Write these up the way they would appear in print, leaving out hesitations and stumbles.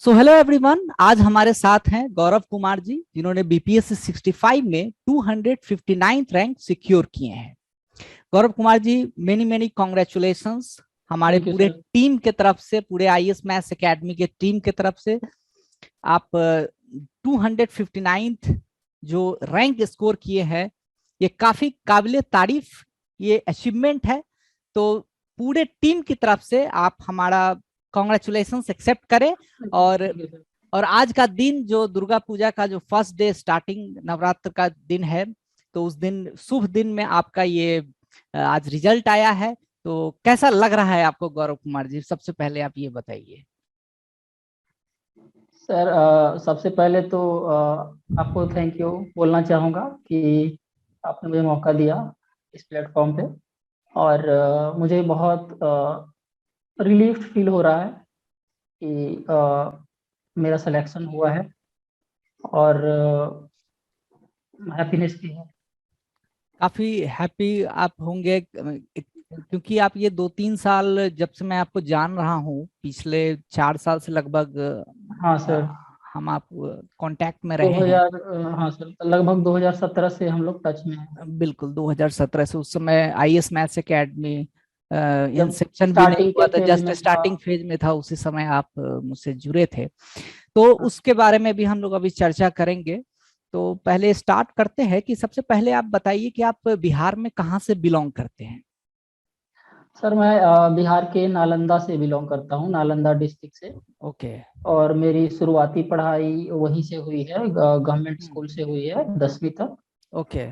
So hello everyone, आज हमारे साथ हैं गौरव कुमार जी, जिन्होंने बीपीएससी 65 में 259 रैंक सिक्योर किए हैं। Gaurav Kumar ji, many many congratulations हमारे थैंक यू पूरे सर। टीम के तरफ से, पूरे आईएएस मैथ्स एकेडमी के टीम के तरफ से। आप 259 जो रैंक स्कोर किए हैं, ये काफी काबिले तारीफ ये अचीवमेंट है। तो पूरे टीम की तरफ से आप हमारा कॉन्ग्रेचुलेशंस एक्सेप्ट करें। और थैंक यू सर। और आज का दिन जो दुर्गा पूजा का जो फर्स्ट डे स्टार्टिंग नवरात्र का दिन है, तो उस दिन शुभ दिन में आपका ये आज रिजल्ट आया है। तो कैसा लग रहा है आपको गौरव कुमार जी? सबसे पहले आप ये बताइए। सर सबसे पहले तो आपको थैंक यू बोलना चाहूँगा कि आपने मुझे मौका दिया इस प्लेटफॉर्म पे। और मुझे बहुत रिलीफ फील हो रहा है कि मेरा सिलेक्शन हुआ है। और हैप्पीनेस भी है। काफी हैप्पी आप होंगे, क्योंकि आप ये 2-3 साल जब से मैं आपको जान रहा हूँ, पिछले 4 साल से लगभग हाँ अ, सर। हम आप कांटेक्ट में रहे हैं। 2000 हाँ सर, लगभग 2017 से हम लोग टच में हैं। बिल्कुल 2017 से, उस समय आईएएस मैथ्स एकेडमी जब इंसेप्शन भी नहीं स्टार्टिंग हुआ के था, फेज जस्ट में था। स्टार्टिंग फेज में था, उसी समय आप मुझसे जुड़े थे। तो उसके बारे में भी हम लोग अभी चर्चा करेंगे। तो पहले स्टार्ट करते हैं कि सबसे पहले आप बताइए कि आप बिहार में कहाँ से बिलोंग करते हैं। सर मैं बिहार के नालंदा से बिलोंग करता हूँ, नालंदा डिस्ट्रिक्ट से। ओके। और मेरी शुरुआती पढ़ाई वहीं से हुई है, गवर्नमेंट हम्म। स्कूल से हुई है 10वीं तक। ओके।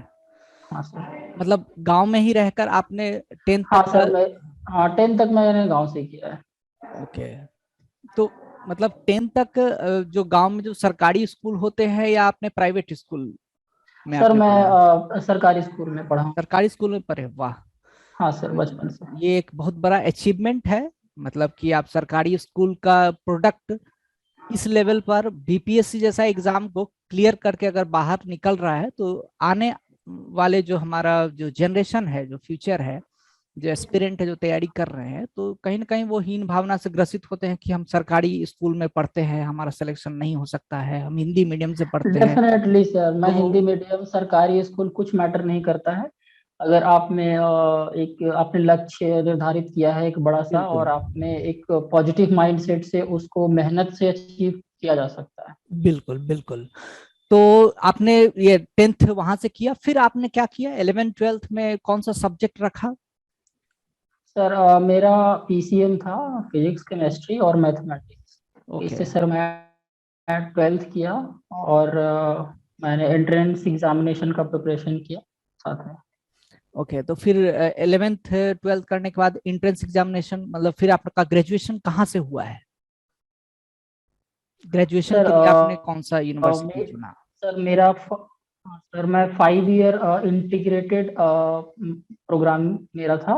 हाँ सर। मतलब गांव में ही रहकर आपने 10th हाँ तक का। सर मैं, हाँ 10 तक मैंने गांव से किया है। ओके। तो मतलब 10th तक जो गांव में जो सरकारी स्कूल होते हैं, या आपने प्राइवेट स्कूल में सर आपने मैं पढ़ा? सरकारी स्कूल में पढ़ा हूँ। सरकारी स्कूल में पढ़े, वाह। हाँ सर, बचपन से। ये एक बहुत बड़ा अचीवमेंट है। मतलब कि आप सरकारी स्कूल का प्रोडक्ट इस लेवल पर बीपीएससी जैसा एग्जाम को क्लियर करके अगर बाहर निकल रहा है, तो आने वाले जो हमारा जो जनरेशन है, जो फ्यूचर है, जो एस्पिरेंट है, जो तैयारी कर रहे हैं, तो कहीं ना कहीं वो हीन भावना से ग्रसित होते हैं कि हम सरकारी स्कूल में पढ़ते हैं, हमारा सिलेक्शन नहीं हो सकता है, हम हिंदी मीडियम से पढ़ते हैं। डेफिनेटली सर, मैं तो हिंदी मीडियम सरकारी स्कूल कुछ मैटर नहीं करता है। अगर आपने एक आपने लक्ष्य निर्धारित किया है एक बड़ा सा, बिल्कुल और आपने एक पॉजिटिव माइंडसेट से उसको मेहनत से अचीव किया जा सकता है। बिल्कुल बिल्कुल। तो आपने ये 10th वहां से किया, फिर आपने क्या किया? 11th 12th में कौन सा सब्जेक्ट रखा? सर मेरा पीसीएम था, फिजिक्स केमिस्ट्री और मैथमेटिक्स। ओके। इससे सर मैं 12th किया। और मैंने एंट्रेंस एग्जामिनेशन का प्रिपरेशन किया साथ में। ओके, तो फिर 11th 12th करने के बाद इंट्रेंस एग्जामिनेशन, मतलब फिर आपका ग्रेजुएशन कहाँ से हुआ है? ग्रेजुएशन सर के लिए आपने कौन सा अ, यूनिवर्सिटी मे, चुना? सर मेरा हाँ, सर मैं 5 ईयर इंटीग्रेटेड प्रोग्राम मेरा था।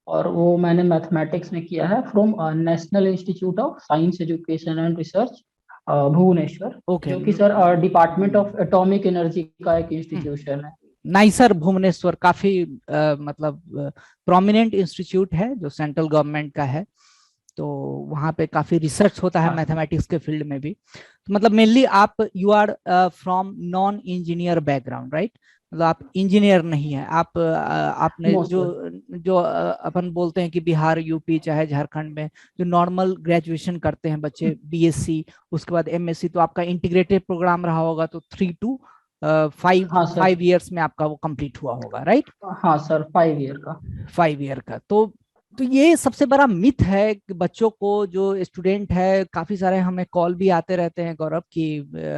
और वो मैंने मैथमेटिक्स में किया है from National Institute of Science Education and Research, Bhubaneswar. Okay. जो कि sir Department of Atomic Energy का एक इंस्टीट्यूशन है। नाइसर भुवनेश्वर काफी मतलब प्रोमिनेंट इंस्टीट्यूट है, जो सेंट्रल गवर्नमेंट का है। तो वहाँ पे काफी रिसर्च होता है हाँ सर। मैथमेटिक्स के फील्ड में भी। तो मतलब मेनली आप you are from non engineer background, right? मतलब आप इंजीनियर नहीं है आप। आपने नो जो सर। जो अपन बोलते हैं कि बिहार, यूपी, चाहे झारखंड में जो नॉर्मल ग्रेजुएशन करते हैं बच्चे, बीएससी, उसके बाद एमएससी, तो आपका इंटीग्रेटेड प्रोग्राम रहा होगा, तो 3 to 5 हाँ सर। 5 years में आपका वो कंप्लीट हुआ होगा, राइट? हाँ सर, 5 ईयर का। 5 year का। तो ये सबसे बड़ा मिथ है कि बच्चों को, जो स्टूडेंट है, काफी सारे हमें कॉल भी आते रहते हैं गौरव कि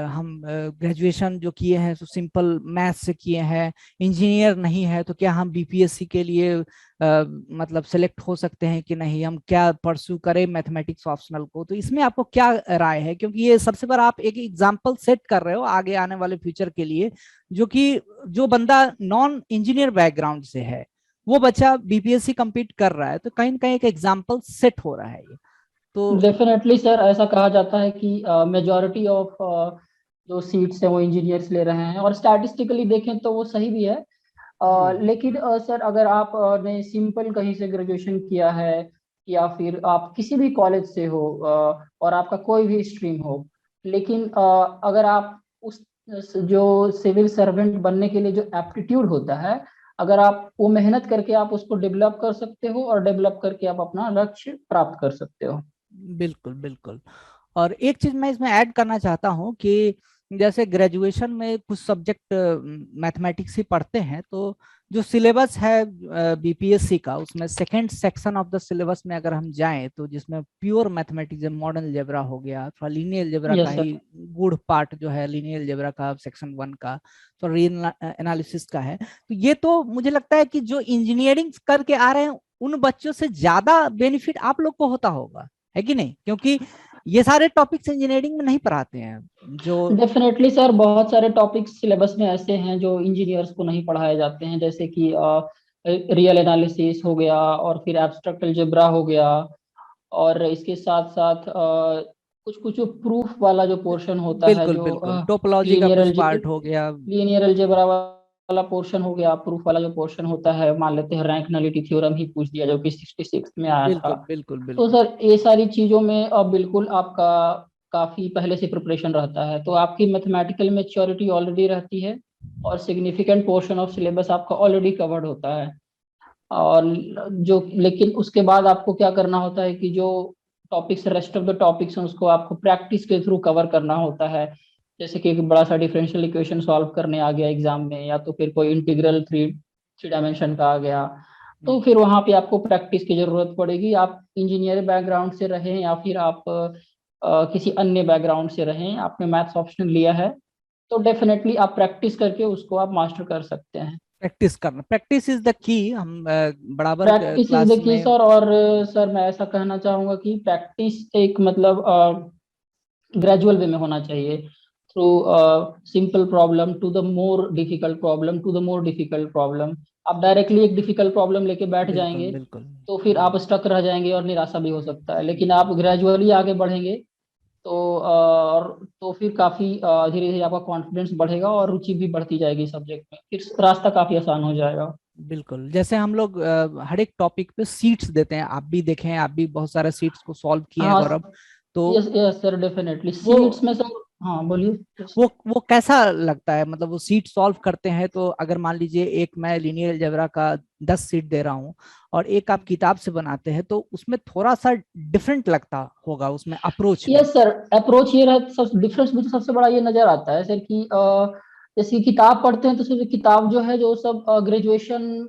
हम ग्रेजुएशन जो किए हैं तो सिंपल मैथ से किए हैं, इंजीनियर नहीं है, तो क्या हम बीपीएससी के लिए मतलब सेलेक्ट हो सकते हैं कि नहीं, हम क्या परस्यू करें मैथमेटिक्स ऑप्शनल को? तो इसमें आपको क्या राय है? क्योंकि ये सबसे बड़ा आप एक एग्जाम्पल सेट कर रहे हो आगे आने वाले फ्यूचर के लिए, जो कि जो बंदा नॉन इंजीनियर बैकग्राउंड से है, वो बच्चा बीपीएससी कंप्लीट कर रहा है, तो कहीं ना कहीं एक एग्जाम्पल सेट हो रहा है ये। तो डेफिनेटली सर, ऐसा कहा जाता है कि मेजॉरिटी ऑफ जो सीट्स हैं वो इंजीनियर्स ले रहे हैं, और स्टैटिस्टिकली देखें तो वो सही भी है। जी। लेकिन सर अगर आप ने सिंपल कहीं से ग्रेजुएशन किया है, या फिर आप किसी भी कॉलेज से हो, और आपका कोई भी स्ट्रीम हो, लेकिन अगर आप उस जो सिविल सर्वेंट बनने के लिए जो एप्टीट्यूड होता है, अगर आप वो मेहनत करके आप उसको डेवलप कर सकते हो, और डेवलप करके आप अपना लक्ष्य प्राप्त कर सकते हो। बिल्कुल बिल्कुल। और एक चीज मैं इसमें ऐड करना चाहता हूँ कि जैसे ग्रेजुएशन में कुछ सब्जेक्ट मैथमेटिक्स ही पढ़ते हैं, तो जो सिलेबस है बीपीएससी का, उसमें second section of the syllabus में अगर हम जाएं तो जिसमें प्योर मैथमेटिक्स, मॉडर्न अलजेब्रा हो गया, थोड़ा लीनियर अलजेब्रा का यस सर। ही गुड़ पार्ट जो है लीनियर अलजेब्रा का सेक्शन 1 का, तो रीजनल एनालिसिस का है। तो ये तो मुझे लगता है कि जो इंजीनियरिंग करके आ रहे हैं उन बच्चों से ज्यादा बेनिफिट आप लोग को होता होगा, है कि नहीं? क्योंकि ये सारे टॉपिक्स इंजीनियरिंग में नहीं पढ़ाते हैं जो। डेफिनेटली सर, बहुत सारे टॉपिक्स सिलेबस में ऐसे हैं जो इंजीनियर्स को नहीं पढ़ाए जाते हैं, जैसे कि रियल एनालिसिस हो गया, और फिर एब्स्ट्रैक्ट अलजेब्रा हो गया, और इसके साथ साथ कुछ कुछ जो प्रूफ वाला जो पोर्शन होता है, बिल्कुल जो बिल्कुल, टोपोलॉजी का लीनियर कुछ पार्ट हो गया। लीनियर अलजेब्रा वाला पोर्शन हो गया, प्रूफ वाला जो पोर्शन होता है, मान लेते हैं रैंक नलिटी थ्योरम ही पूछ दिया जो कि 66 में आया था। बिल्कुल बिल्कुल तो बिल्कुल सर ये सारी चीजों में बिल्कुल आपका काफी पहले से प्रिपरेशन रहता है, तो आपकी मैथमेटिकल मेच्योरिटी ऑलरेडी रहती है, और सिग्निफिकेंट पोर्शन ऑफ सिलेबस आपका ऑलरेडी कवर्ड होता है। और जो लेकिन उसके बाद आपको क्या करना होता है कि जो topics, rest of the topics हैं, उसको आपको प्रैक्टिस के थ्रू कवर करना होता है। जैसे कि एक बड़ा सा डिफरेंशियल इक्वेशन सॉल्व करने आ गया एग्जाम में, या तो फिर कोई इंटीग्रल थ्री थ्री डायमेंशन का आ गया, तो फिर वहां पे आपको प्रैक्टिस की जरूरत पड़ेगी। आप इंजीनियर बैकग्राउंड से रहें या फिर आप किसी अन्य बैकग्राउंड से रहें, आपने मैथ्स ऑप्शन लिया है, तो डेफिनेटली आप प्रैक्टिस करके उसको आप मास्टर कर सकते हैं। प्रैक्टिस करना, प्रैक्टिस इज द की। हम बराबर practice is class the key में। सर। और सर मैं ऐसा कहना चाहूंगा कि प्रैक्टिस एक मतलब ग्रेजुअल वे में होना चाहिए, through simple problem to the more difficult problem, to the more difficult problem. आप डायरेक्टली एक डिफिकल्ट प्रॉब्लम लेके बैठ बिल्कुल जाएंगे बिल्कुल। तो फिर आप स्टक रह जाएंगे और निराशा भी हो सकता है, लेकिन आप ग्रेजुअली आगे बढ़ेंगे तो और तो फिर काफी धीरे धीरे आपका कॉन्फिडेंस बढ़ेगा और रुचि भी बढ़ती जाएगी सब्जेक्ट में, फिर रास्ता काफी आसान हो जाएगा। बिल्कुल, जैसे हम लोग हर एक टॉपिक पे सीट्स देते हैं, आप भी देखे हैं, आप भी बहुत सारे सीट्स को सॉल्व किए हैं हाँ। गौरव। तो यस यस सर, डेफिनेटली वो सीट्स में सर। हाँ बोलिए। Yes. वो कैसा लगता है? मतलब वो सीट सॉल्व करते हैं तो अगर मान लीजिए एक मैं लीनियर अलजेब्रा का 10 सीट दे रहा हूँ और एक आप किताब से बनाते हैं, तो उसमें थोड़ा सा डिफरेंट लगता होगा उसमें अप्रोच में। यस सर, अप्रोच ये रहा, सब डिफरेंस मुझे सबसे बड़ा ये नजर आता है सर कि जैसे किताब पढ़ते हैं तो सिर्फ किताब जो है जो सब ग्रेजुएशन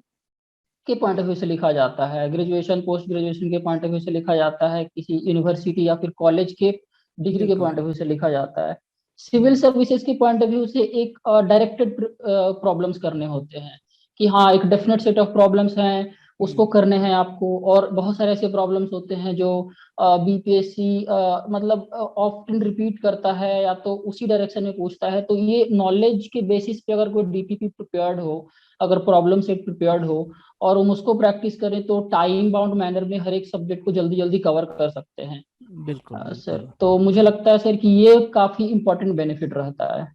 के पॉइंट ऑफ व्यू से लिखा जाता है, ग्रेजुएशन पोस्ट ग्रेजुएशन के पॉइंट ऑफ व्यू से लिखा जाता है, किसी यूनिवर्सिटी या फिर कॉलेज के डिग्री के बिल्कुल। पॉइंट ऑफ व्यू से लिखा जाता है। सिविल हम्म, सर्विसेज के पॉइंट ऑफ व्यू से एक डायरेक्टेड प्रॉब्लम्स करने होते हैं, कि हाँ एक डेफिनेट सेट ऑफ प्रॉब्लम्स हैं, उसको हम्म, करने हैं आपको। और बहुत सारे ऐसे प्रॉब्लम्स होते हैं जो बीपीएससी मतलब ऑफ्टन रिपीट करता है या तो उसी डायरेक्शन में पूछता है, तो ये नॉलेज के बेसिस पे अगर कोई डीपीपी प्रिपेयर्ड हो, अगर प्रॉब्लम सेट प्रिपेयर्ड हो, और हम उसको प्रैक्टिस करें, तो टाइम बाउंड मैनर में हर एक सब्जेक्ट को जल्दी जल्दी कवर कर सकते हैं। बिल्कुल सर बिल्कुल। तो मुझे लगता है सर कि ये काफी इंपॉर्टेंट बेनिफिट रहता है।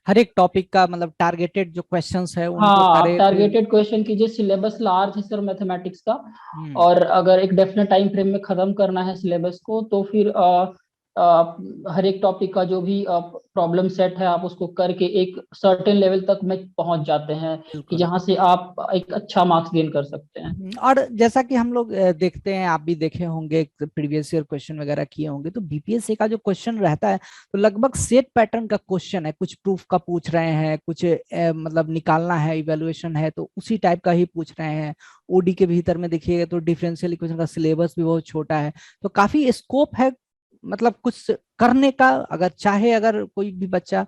हर एक टॉपिक का मतलब टारगेटेड जो क्वेश्चंस है उनको हाँ, आप करे फिर। टारगेटेड क्वेश्चन कीजिए, सिलेबस लार्ज है सर मैथमेटिक्स का, हम्म। और अगर एक डेफिनेट टाइम फ्रेम में खत्म करना है सिलेबस को, तो फिर हर एक टॉपिक का जो भी प्रॉब्लम सेट है आप उसको करके एक सर्टेन लेवल तक में पहुंच जाते हैं, कि बिल्कुल। जहां से आप एक अच्छा मार्क्स गेन कर सकते हैं। और जैसा कि हम लोग देखते हैं, आप भी देखे होंगे, प्रीवियस ईयर क्वेश्चन वगैरह किए होंगे, तो बीपीएससी का जो क्वेश्चन रहता है तो लगभग सेट पैटर्न का क्वेश्चन है। कुछ प्रूफ का पूछ रहे हैं, कुछ मतलब निकालना है, इवेलुएशन है तो उसी टाइप का ही पूछ रहे हैं। ओडी के भीतर में देखिएगा तो डिफरेंशियल इक्वेशन का सिलेबस भी बहुत छोटा है, तो काफी स्कोप है मतलब कुछ करने का। अगर चाहे, अगर कोई भी बच्चा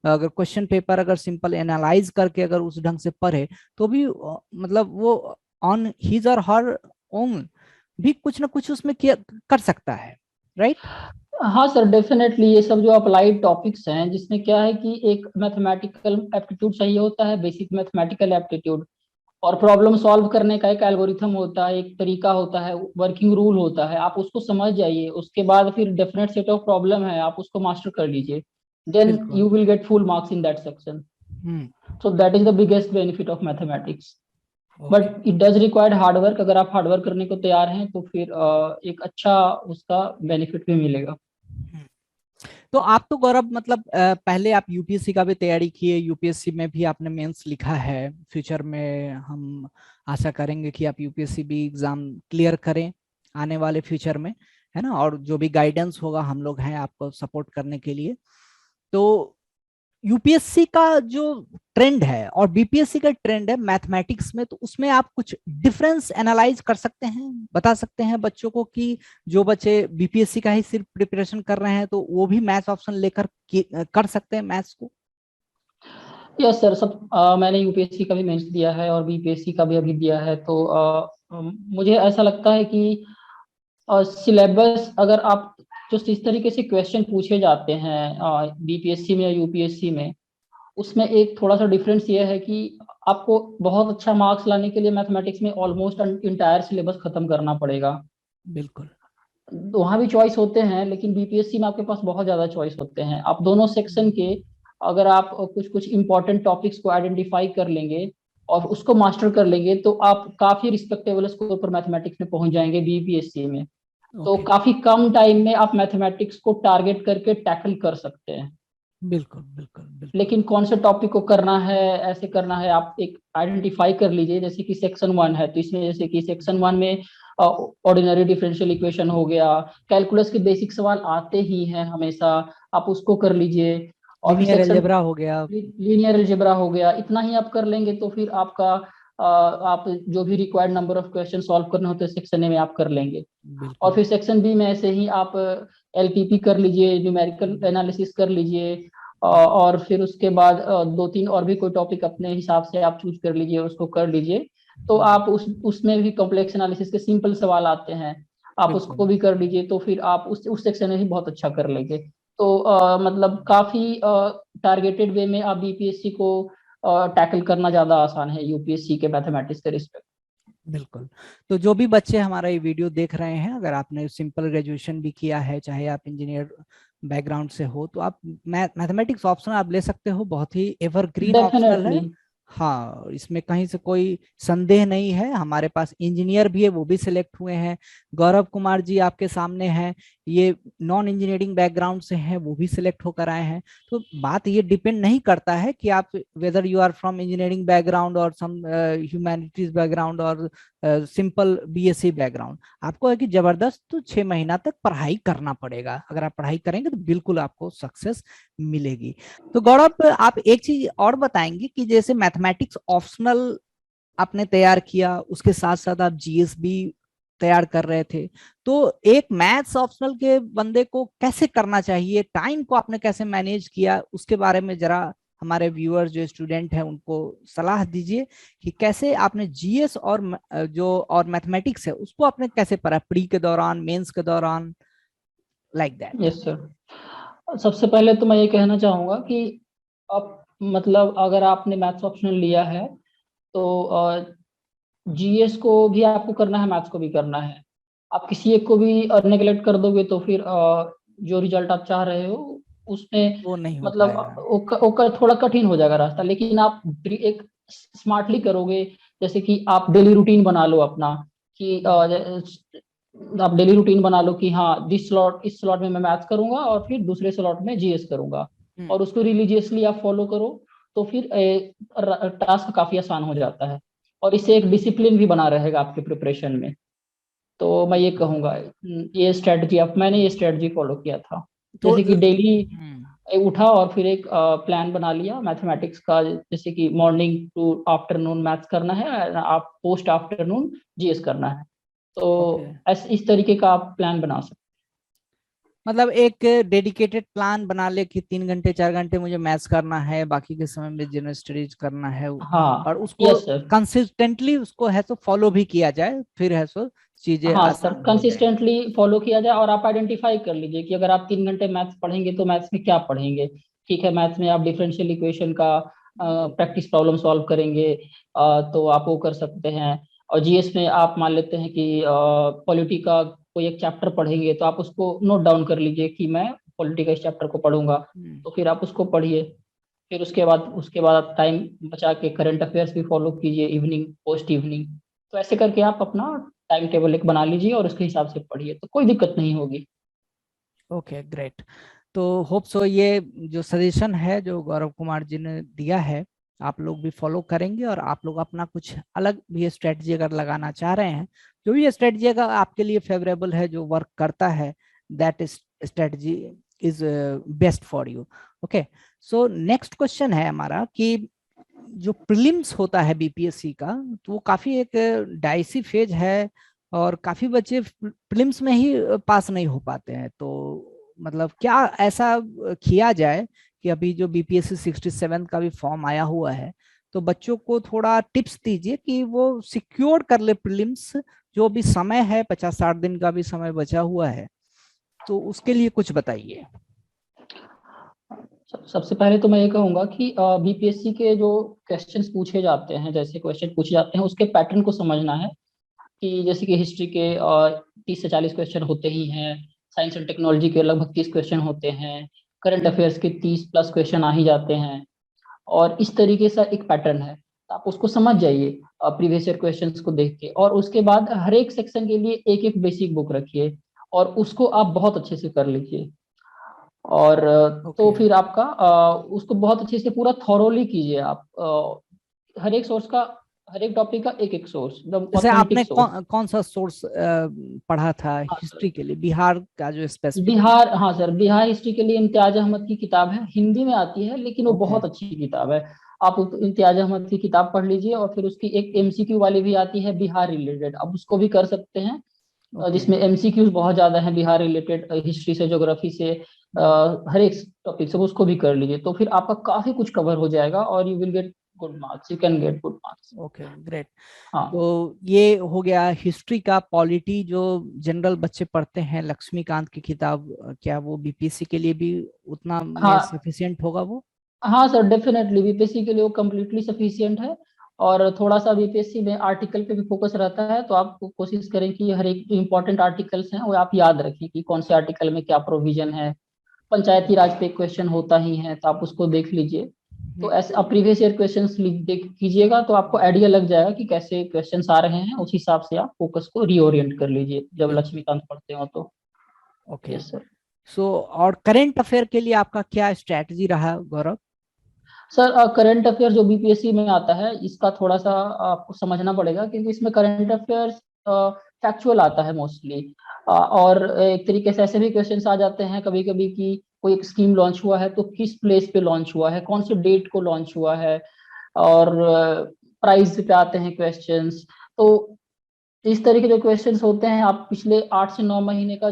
अगर क्वेश्चन पेपर अगर सिंपल एनालाइज करके अगर उस ढंग से पढ़े, तो भी मतलब वो ऑन हिज और हर ओन भी कुछ ना कुछ उसमें किया कर सकता है, राइट? हाँ सर, डेफिनेटली ये सब जो अप्लाइड टॉपिक्स हैं, जिसमें क्या है कि एक मैथमेटिकल एप्टीट्यूड चाहिए होता है, बेसिक मैथमेटिकल एप्टीट्यूड, और प्रॉब्लम सॉल्व करने का एक एल्गोरिथम होता है, एक तरीका होता है, वर्किंग रूल होता है, आप उसको समझ जाइए, उसके बाद फिर डेफिनेट सेट ऑफ प्रॉब्लम है, आप उसको मास्टर कर लीजिए, देन बिल्कुल। You will get full marks in that section. Hmm. So that is the biggest benefit of mathematics. Okay. But it does required hard work. अगर आप हार्ड वर्क करने को तैयार हैं तो फिर एक अच्छा उसका बेनिफिट भी मिलेगा। तो आप तो गौरव मतलब पहले आप यूपीएससी का भी तैयारी किए, यूपीएससी में भी आपने मेंस लिखा है। फ्यूचर में हम आशा करेंगे कि आप यूपीएससी भी एग्जाम क्लियर करें आने वाले फ्यूचर में, है ना। और जो भी गाइडेंस होगा हम लोग हैं आपको सपोर्ट करने के लिए। तो यूपीएससी का जो ट्रेंड है और बीपीएससी का ट्रेंड है मैथमेटिक्स में, तो उसमें आप कुछ डिफरेंस एनालाइज कर सकते हैं, बता सकते हैं बच्चों को कि जो बच्चे बीपीएससी का ही सिर्फ प्रिपरेशन कर रहे हैं तो वो भी मैथ्स ऑप्शन लेकर कर सकते हैं मैथ्स को। यस सर, मैंने यूपीएससी का भी मेंस दिया है और बीपीएससी का भी अभी दिया है। तो मुझे ऐसा लगता है कि सिलेबस, अगर आप जो जिस तरीके से क्वेश्चन पूछे जाते हैं बीपीएससी में या यूपीएससी में, उसमें एक थोड़ा सा डिफरेंस ये है कि आपको बहुत अच्छा मार्क्स लाने के लिए मैथमेटिक्स में ऑलमोस्ट इंटायर सिलेबस खत्म करना पड़ेगा। बिल्कुल। वहाँ भी चॉइस होते हैं, लेकिन बीपीएससी में आपके पास बहुत ज्यादा चॉइस होते हैं। आप दोनों सेक्शन के अगर आप कुछ कुछ इंपॉर्टेंट टॉपिक्स को आइडेंटिफाई कर लेंगे और उसको मास्टर कर लेंगे तो आप काफी रिस्पेक्टेबल स्कोर पर मैथमेटिक्स में पहुंच जाएंगे बीपीएससी में। तो ओके। काफी कम टाइम में आप मैथमेटिक्स को टारगेट करके टैकल कर सकते हैं। बिल्कुल बिल्कुल बिल्कुल। लेकिन कौन से टॉपिक को करना है, ऐसे करना है, आप एक आइडेंटिफाई कर लीजिए। जैसे कि सेक्शन 1 है, तो इसमें जैसे कि सेक्शन 1 में ऑर्डिनरी डिफरेंशियल इक्वेशन हो गया, कैलकुलस के बेसिक सवाल आते ही हैं हमेशा, आप उसको कर लीजिए। और फिर लीनियर सेक्शन अलजेब्रा हो गया। लीनियर अलजेब्रा हो गया। इतना ही आप कर लेंगे तो फिर आपका आप जो भी required number of question solve करने होते हैं सेक्शन ए में आप कर लेंगे। और बिल्कुल। फिर सेक्शन बी में ऐसे ही आप एलपीपी कर लीजिए, न्यूमेरिकल एनालिसिस कर लीजिए। और फिर उसके बाद दो तीन और भी कोई टॉपिक अपने हिसाब से आप चूज कर लीजिए, उसको कर लीजिए। तो आप उसमें भी कॉम्प्लेक्स एनालिसिस के सिंपल सवाल आते हैं, आप बिल्कुल। उसको भी कर लीजिए। तो फिर आप उस सेक्शन में भी बहुत अच्छा कर लेंगे। तो मतलब काफी टारगेटेड वे में आप बीपीएससी को टैकल करना ज्यादा आसान है यूपीएससी के मैथमेटिक्स के रिस्पेक्ट। बिल्कुल। तो जो भी बच्चे हमारा ये वीडियो देख रहे हैं, अगर आपने सिंपल ग्रेजुएशन भी किया है, चाहे आप इंजीनियर बैकग्राउंड से हो, तो आप मैथमेटिक्स ऑप्शन आप ले सकते हो, बहुत ही एवरग्रीन ऑप्शनल है। डेफिनेटली। हाँ, इसमें कहीं से कोई संदेह नहीं है। हमारे पास इंजीनियर भी है, वो भी सिलेक्ट हुए हैं। गौरव कुमार जी आपके सामने हैं, ये नॉन इंजीनियरिंग बैकग्राउंड से हैं, वो भी सिलेक्ट होकर आए हैं। तो बात ये डिपेंड नहीं करता है कि आप whether you are from engineering background और सम ह्यूमैनिटीज बैकग्राउंड और सिंपल बीएससी बैकग्राउंड। आपको है कि जबरदस्त तो 6 महीना तक पढ़ाई करना पड़ेगा। अगर आप पढ़ाई करेंगे तो बिल्कुल आपको सक्सेस मिलेगी। तो गौरव, आप एक चीज और बताएंगे कि जैसे मैथमेटिक्स ऑप्शनल आपने तैयार किया, उसके साथ साथ आप जीएस भी तैयार कर रहे थे, तो एक मैथ्स ऑप्शनल के बंदे को कैसे करना चाहिए, टाइम को आपने कैसे मैनेज किया, उसके बारे में जरा हमारे व्यूअर्स जो स्टूडेंट हैं उनको सलाह दीजिए कि कैसे आपने जीएस और जो और मैथमेटिक्स है उसको आपने कैसे पढ़ा, प्री के दौरान, मेंस के दौरान, लाइक दैट। Yes sir. सबसे पहले तो मैं ये कहना चाहूंगा कि आप मतलब अगर आपने मैथ्स ऑप्शनल लिया है तो जीएस को भी आपको करना है, मैथ्स को भी करना है। आप किसी एक को भी नेग्लेक्ट कर दोगे तो फिर जो रिजल्ट आप चाह रहे हो उसमें वो नहीं हो मतलब पाएगा। वो थोड़ा कठिन हो जाएगा रास्ता। लेकिन आप एक स्मार्टली करोगे, जैसे कि आप डेली रूटीन बना लो अपना, कि आप डेली रूटीन बना लो कि हाँ दिस स्लॉट, इस स्लॉट में मैं मैथ्स करूंगा और फिर दूसरे स्लॉट में जीएस करूंगा, हम्म। और उसको रिलीजियसली आप फॉलो करो। तो फिर टास्क काफी आसान हो जाता है और इससे एक डिसिप्लिन भी बना रहेगा आपके प्रिपरेशन में। तो मैं ये कहूंगा, ये स्ट्रेटजी आप मैंने ये स्ट्रेटजी फॉलो किया था। तो जैसे कि डेली हम्म। उठा और फिर एक प्लान बना लिया मैथमेटिक्स का, जैसे कि मॉर्निंग टू आफ्टरनून मैथ्स करना है, आप पोस्ट आफ्टरनून जीएस करना है। तो ओके। इस तरीके का आप प्लान बना सकते मतलब एक डेडिकेटेड प्लान बना ले कि 3 घंटे 4 घंटे मुझे मैथ्स करना है, बाकी के समय में जनरल स्टडीज करना है, हैं। हाँ। और उसको यस सर। कंसिस्टेंटली उसको है तो फॉलो भी किया जाए, फिर है सो चीजें हाँ सर, आसान हो जाएंगी। कंसिस्टेंटली फॉलो किया जाए और आप आइडेंटिफाई कर लीजिए कि अगर आप 3 घंटे मैथ्स पढ़ेंगे तो मैथ्स में क्या पढ़ेंगे। ठीक है, मैथ्स में आप डिफरेंशियल इक्वेशन का प्रैक्टिस प्रॉब्लम सॉल्व करेंगे, तो आप वो कर सकते हैं। और जीएस में आप मान लेते हैं कि पॉलिटी का कोई एक चैप्टर पढ़ेंगे, तो आप उसको नोट डाउन कर लीजिए कि मैं पॉलिटी का इस चैप्टर को पढ़ूंगा, हम्म। तो फिर आप उसको पढ़िए। फिर उसके बाद आप टाइम बचा के करंट अफेयर्स भी फॉलो कीजिए, इवनिंग पोस्ट इवनिंग। तो ऐसे करके आप अपना टाइम टेबल एक बना लीजिए और उसके हिसाब से पढ़िए, तो कोई दिक्कत नहीं होगी। Okay great. तो होप सो ये जो सजेशन है जो गौरव कुमार जी ने दिया है, आप लोग भी फॉलो करेंगे, और आप लोग अपना कुछ अलग भी स्ट्रेटजी अगर लगाना चाह रहे हैं, जो भी स्ट्रेटजी अगर आपके लिए फेवरेबल है, जो वर्क करता है, that is strategy is best for you. Okay. So next question है हमारा कि जो प्रीलिम्स होता है बीपीएससी का, तो वो काफी एक डाइसी फेज है, और काफी बच्चे प्रीलिम्स में ही पास नहीं हो पाते हैं। तो मतलब क्या ऐसा किया जाए कि अभी जो बीपीएससी 67 का भी फॉर्म आया हुआ है, तो बच्चों को थोड़ा टिप्स दीजिए कि वो सिक्योर कर ले प्रीलिम्स, जो भी समय है 50-60 दिन का भी समय बचा हुआ है, तो उसके लिए कुछ बताइए। सबसे पहले तो मैं ये कहूंगा कि बीपीएससी के जो क्वेश्चंस पूछे जाते हैं, जैसे क्वेश्चन पूछे जाते हैं, उसके पैटर्न को समझना है। कि जैसे कि हिस्ट्री के 30 से 40 क्वेश्चन होते ही हैं, साइंस एंड टेक्नोलॉजी के लगभग 30 क्वेश्चन होते हैं, करंट अफेयर्स के 30+ क्वेश्चन आ ही जाते हैं, और इस तरीके से एक पैटर्न है। तो आप उसको समझ जाइए प्रीवियस ईयर क्वेश्चंस को देख के, और उसके बाद हर एक सेक्शन के लिए एक एक बेसिक बुक रखिए और उसको आप बहुत अच्छे से कर लीजिए। और तो ओके। फिर आपका उसको बहुत अच्छे से पूरा थॉरोली कीजिए आप। हर एक सोर्स का, हर एक टॉपिक का एक एक सोर्स, एकदम जैसे ऑथेंटिक आपने सोर्स। कौन सा सोर्स पढ़ा था हाँ हिस्ट्री सर। के लिए, बिहार का जो स्पेसिफिक? बिहार, हाँ सर, बिहार हिस्ट्री के लिए इम्तियाज अहमद की किताब है, हिंदी में आती है लेकिन वो ओके। बहुत अच्छी किताब है। आप इम्तियाज अहमद की किताब पढ़ लीजिए, और फिर उसकी एक एमसीक्यू वाली भी आती है बिहार रिलेटेड, अब उसको भी कर सकते हैं। ओके। जिसमें एमसीक्यूज बहुत ज्यादा है बिहार रिलेटेड, हिस्ट्री से, ज्योग्राफी से, हर एक टॉपिक से, उसको भी कर लीजिए, तो फिर आपका काफी कुछ कवर हो जाएगा और you will get good marks, you can get good marks. Okay great. हाँ। तो ये हो गया हिस्ट्री का। पॉलिटी जो जनरल बच्चे पढ़ते हैं, लक्ष्मीकांत की किताब, क्या वो बीपीएससी के लिए भी उतना में हाँ। सफिशिएंट होगा वो? हाँ सर, डेफिनेटली बीपीएससी के लिए वो कम्प्लीटली सफिशियंट है। और थोड़ा सा बीपीएससी में आर्टिकल पे भी फोकस रहता है, तो आप कोशिश करें कि हर एक जो इंपॉर्टेंट आर्टिकल्स हैं वो आप याद रखें कि कौन से आर्टिकल में क्या प्रोविजन है। पंचायती राज पे क्वेश्चन होता ही है, तो आप उसको देख लीजिए। तो ऐसे आप प्रीवियस ईयर क्वेश्चंस देख कीजिएगा, तो आपको आइडिया लग जाएगा कि कैसे क्वेश्चंस आ रहे हैं, उस हिसाब से आप फोकस को रीओरिएंट कर लीजिए जब बिल्कुल। लक्ष्मीकांत पढ़ते हो तो। ओके। Yes sir. सो और करंट अफेयर के लिए आपका क्या स्ट्रैटेजी रहा गौरव? सर करंट अफेयर जो बीपीएससी में आता है, इसका थोड़ा सा आपको समझना पड़ेगा, क्योंकि इसमें करंट अफेयर्स फैक्चुअल आता है मोस्टली। और एक तरीके से ऐसे भी क्वेश्चंस आ जाते हैं कभी कभी कि कोई एक स्कीम लॉन्च हुआ है तो किस प्लेस पे लॉन्च हुआ है, कौन से डेट को लॉन्च हुआ है, और प्राइस पे आते हैं क्वेश्चंस। तो इस तरह के जो क्वेश्चंस होते हैं, आप पिछले 8 से 9 महीने का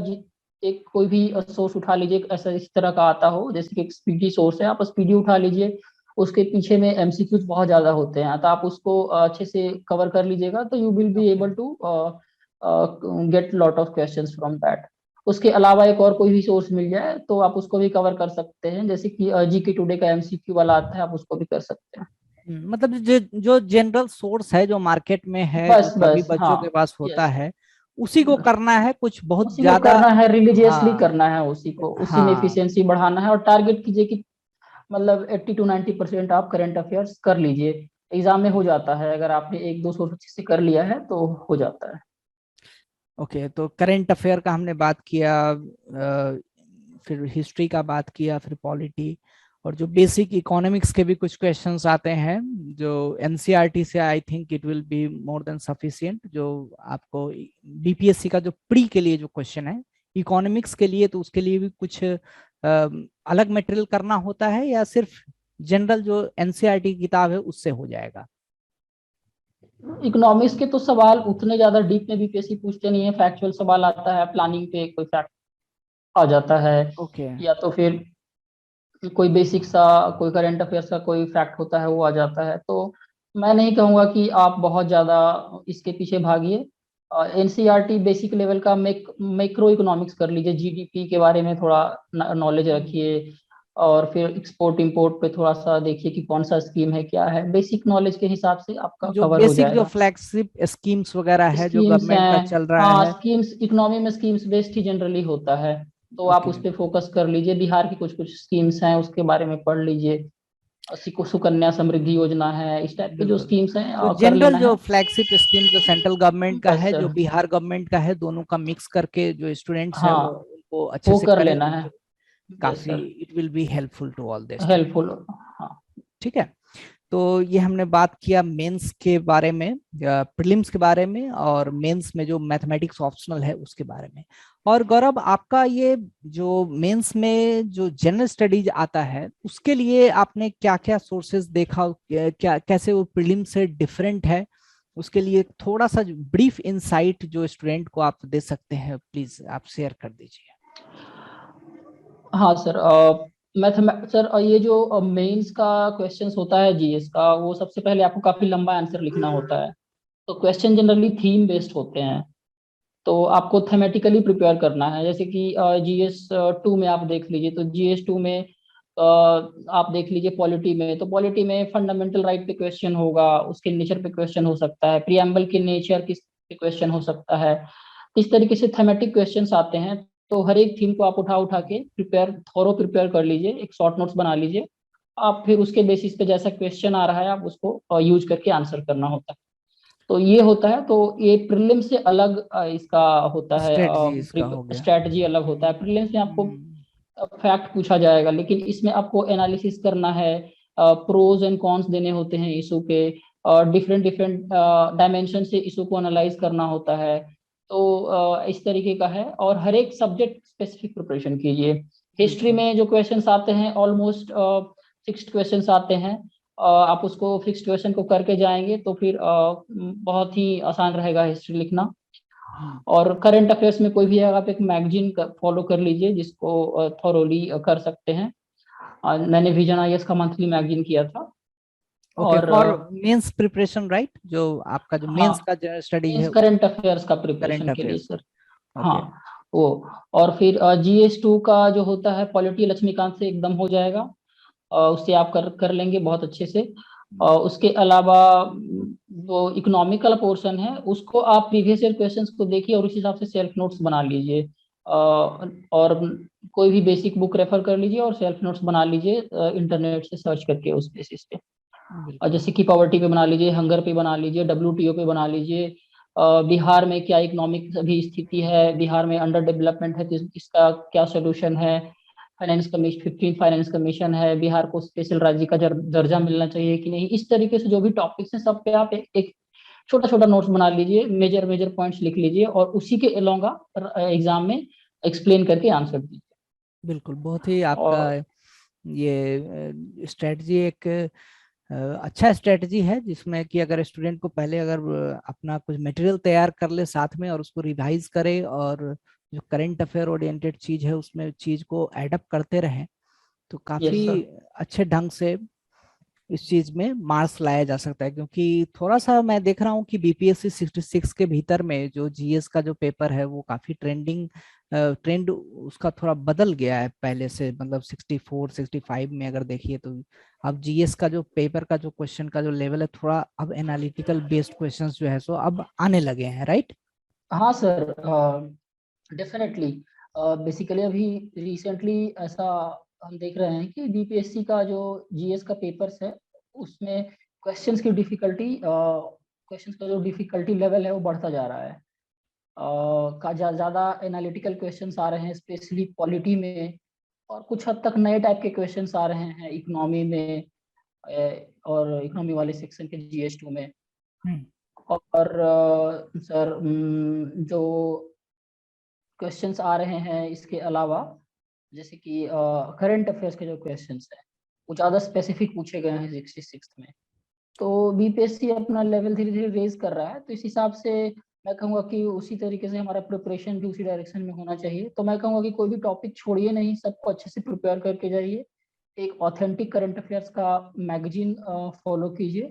एक कोई भी सोर्स उठा लीजिए, ऐसा इस तरह का आता हो, जैसे कि एक स्पीडी सोर्स है, आप स्पीडी उठा लीजिए। उसके पीछे में एमसीक्यूज बहुत ज्यादा होते हैं, तो आप उसको अच्छे से कवर कर लीजिएगा, तो you will be okay. Able to get lot of questions from that. उसके अलावा एक और कोई भी सोर्स मिल जाए तो आप उसको भी कवर कर सकते हैं, जैसे कि जीके टुडे का एमसीक्यू वाला आता है, आप उसको भी कर सकते हैं। मतलब जो जनरल सोर्स है, जो मार्केट में है, जो बस सभी बस हाँ। बच्चों के पास होता यस। है, उसी को करना है, कुछ बहुत उसी को ज्यादा। करना है, रिलीजियसली हाँ। करना है उसी को, उसी में हाँ। एफिशिएंसी बढ़ाना है, और टारगेट कीजिए कि मतलब 80 to 90% आप करंट अफेयर्स कर लीजिए। एग्जाम में हो जाता है, अगर आपने एक दो सोर्स अच्छे से कर लिया है तो हो जाता है। ओके। तो करंट अफेयर का हमने बात किया, फिर हिस्ट्री का बात किया, फिर पॉलिटी, और जो बेसिक इकोनॉमिक्स के भी कुछ क्वेश्चंस आते हैं जो एनसीईआरटी से, I think it will be more than sufficient, जो आपको बीपीएससी का जो प्री के लिए जो क्वेश्चन है इकोनॉमिक्स के लिए, तो उसके लिए भी कुछ अलग मटेरियल करना होता है, या सिर्फ जनरल जो एनसीईआरटी की किताब है उससे हो जाएगा? इकोनॉमिक्स के तो सवाल उतने ज्यादा डीप में बीपीएससी पूछते नहीं है, फैक्चुअल सवाल आता है, प्लानिंग पे कोई फैक्ट आ जाता है, ओके। या तो फिर कोई बेसिक सा, कोई करंट अफेयर्स का कोई फैक्ट होता है वो आ जाता है। तो मैं नहीं कहूंगा कि आप बहुत ज्यादा इसके पीछे भागिए। एनसीईआरटी बेसिक लेवल का मैक्रो इकोनॉमिक्स कर लीजिए, जीडीपी के बारे में थोड़ा नॉलेज रखिए, और फिर एक्सपोर्ट इंपोर्ट पे थोड़ा सा देखिए कि कौन सा स्कीम है, क्या है, बेसिक नॉलेज के हिसाब से आपका जो कवर हो बेसिक जो जाएगा। फ्लैगशिप स्कीम्स वगैरह है जो स्कीम्स गवर्नमेंट का हैं, चल रहा हाँ है। स्कीम्स, इकोनॉमी में स्कीम्स बेस्ड ही जनरली होता है, तो आप ओके। उस पर फोकस कर लीजिए, बिहार की कुछ कुछ स्कीम्स हैं उसके बारे में पढ़ लीजिए। सुकन्या समृद्धि योजना है, इस टाइप के जो बिल्कुल। स्कीम्स हैं तो कर जनरल लेना जो है। फ्लैगशिप स्कीम जो सेंट्रल गवर्नमेंट का बस है, सर। जो बिहार गवर्नमेंट का है, दोनों का मिक्स करके जो स्टूडेंट्स है वो हाँ, उनको अच्छे वो से कर करें लेना है। तो यस काफी sir. It will be helpful to all the student. Helpful. हाँ। ठीक है। तो ये हमने बात किया मेंस के बारे में, प्रीलिम्स के बारे में, और मेंस में जो मैथमेटिक्स ऑप्शनल है उसके बारे में। और गौरव, आपका ये जो मेंस में जो जनरल स्टडीज आता है उसके लिए आपने क्या क्या सोर्सेज देखा, क्या कैसे वो प्रीलिम से डिफरेंट है, उसके लिए थोड़ा सा ब्रीफ इंसाइट जो स्टूडेंट को आप दे सकते हैं, प्लीज आप शेयर कर दीजिए। हाँ सर, सर ये जो मेंस का क्वेश्चंस होता है जीएस का, वो सबसे पहले आपको काफी लंबा आंसर लिखना होता है। तो क्वेश्चन जनरली थीम बेस्ड होते हैं, तो आपको थेमेटिकली प्रिपेयर करना है। जैसे कि जीएस टू में आप देख लीजिए, तो जीएस टू में आप देख लीजिए पॉलिटी में, तो पॉलिटी में फंडामेंटल राइट पे क्वेश्चन होगा, उसके नेचर पे क्वेश्चन हो सकता है, प्रियम्बल के नेचर किस पे क्वेश्चन हो सकता है। इस तरीके से थेमेटिक क्वेश्चंस आते हैं। तो हर एक थीम को आप उठा उठा के थोरो प्रिपेयर कर लीजिए, एक शॉर्ट नोट्स बना लीजिए। आप फिर उसके बेसिस पे जैसा क्वेश्चन आ रहा है आप उसको यूज करके आंसर करना होता है। तो ये होता है। तो ये प्रीलिम्स से अलग इसका होता है, स्ट्रेटजी इसका हो गया। स्ट्रैटेजी अलग होता है। प्रीलिम्स में आपको हम्म। फैक्ट पूछा जाएगा, लेकिन इसमें आपको एनालिसिस करना है, प्रोज एंड कॉन्स देने होते हैं इशू के, और डिफरेंट डिफरेंट डायमेंशन से इशू को एनालाइज करना होता है। तो इस तरीके का है, और हर एक सब्जेक्ट स्पेसिफिक प्रिपरेशन कीजिए। हिस्ट्री बिल्कुल। में जो क्वेश्चंस आते हैं ऑलमोस्ट फिक्स्ड क्वेश्चंस आते हैं। आप उसको फिक्स्ड क्वेश्चन को करके जाएंगे तो फिर बहुत ही आसान रहेगा हिस्ट्री लिखना। हम्म। और करंट अफेयर्स में कोई भी अगर आप एक मैगजीन फॉलो कर लीजिए जिसको थॉरोली कर सकते हैं। मैंने विजन आईएएस का मंथली मैगजीन किया था। ओके, और फॉर मेंस प्रिपरेशन राइट, जो आपका जो हाँ, मेंस का स्टडी मीन्स है। करंट अफेयर्स का करंट प्रिपरेशन के लिए अफेयर्स। सर। हाँ, ओके। वो। और फिर जीएस टू का जो होता है पॉलिटी लक्ष्मीकांत से एकदम हो जाएगा। उससे आप कर कर लेंगे बहुत अच्छे से। और उसके अलावा जो इकोनॉमिकल पोर्शन है उसको आप प्रीवियस ईयर क्वेश्चंस को देखिए और उस हिसाब से सेल्फ नोट्स बना लीजिए। और कोई भी बेसिक बुक रेफर कर लीजिए और सेल्फ नोट्स बना लीजिए इंटरनेट से सर्च करके उस बेसिस पे। और बिल्कुल। जैसे कि पॉवर्टी पे बना लीजिए, हंगर पे बना लीजिए, डब्ल्यूटीओ पे बना लीजिए। बिहार में क्या इकोनॉमिक अभी स्थिति है, बिहार में अंडर डेवलपमेंट है तो इसका क्या सोल्यूशन है। फाइनेंस कमीशन, 15 फाइनेंस कमीशन है, बिहार को स्पेशल राज्य का दर्जा मिलना चाहिए कि नहीं। इस तरीके से जो भी टॉपिक्स हैं सब पे आप एक छोटा छोटा नोट्स बना लीजिए, मेजर मेजर पॉइंट्स लिख लीजिए और उसी के अलोंग आप एग्जाम में एक्सप्लेन करके आंसर दीजिए। बिल्कुल, बहुत ही आपका और ये स्ट्रेटजी एक अच्छा स्ट्रेटजी है, जिसमें कि अगर स्टूडेंट को पहले अगर अपना कुछ मटेरियल तैयार कर ले साथ में और उसको रिवाइज करे, और जो करंट अफेयर ओरिएंटेड चीज है उसमें चीज को एडअप करते रहें, तो यस काफी सर। अच्छे ढंग से इस चीज में मार्क्स लाया जा सकता है। क्योंकि थोड़ा सा मैं देख रहा हूँ कि बीपीएससी 66 के भीतर में जो जीएस का जो पेपर है वो काफी ट्रेंड उसका थोड़ा बदल गया है पहले से, मतलब 64 65 में अगर देखिए तो अब जीएस का जो पेपर का जो क्वेश्चन का जो लेवल है, थोड़ा अब एनालिटिकल बेस्ड क्वेश्चंस जो है सो अब आने लगे हैं, राइट। हाँ सर, डेफिनेटली। बेसिकली अभी रिसेंटली ऐसा हम देख रहे हैं कि बीपीएससी का जो जीएस का पेपर्स है उसमें क्वेश्चंस की डिफिकल्टी, क्वेश्चंस का जो डिफिकल्टी लेवल है वो बढ़ता जा रहा है। ज्यादा एनालिटिकल क्वेश्चंस आ रहे हैं स्पेशली पॉलिटी में, और कुछ हद तक नए टाइप के क्वेश्चंस आ रहे हैं इकोनॉमी में, और इकोनॉमी वाले सेक्शन के जीएस टू में। हम्म। और सर, जो क्वेश्चंस आ रहे हैं इसके अलावा, जैसे कि करंट अफेयर्स के जो क्वेश्चंस हैं वो ज़्यादा स्पेसिफिक पूछे गए हैं 66 में। तो बीपीएससी अपना लेवल धीरे धीरे रेज कर रहा है, तो इस हिसाब से मैं कहूँगा कि उसी तरीके से हमारा प्रिपरेशन भी उसी डायरेक्शन में होना चाहिए। तो मैं कहूँगा कि कोई भी टॉपिक छोड़िए नहीं, सबको अच्छे से प्रिपेयर करके जाइए। एक ऑथेंटिक करंट अफेयर्स का मैगजीन फॉलो कीजिए।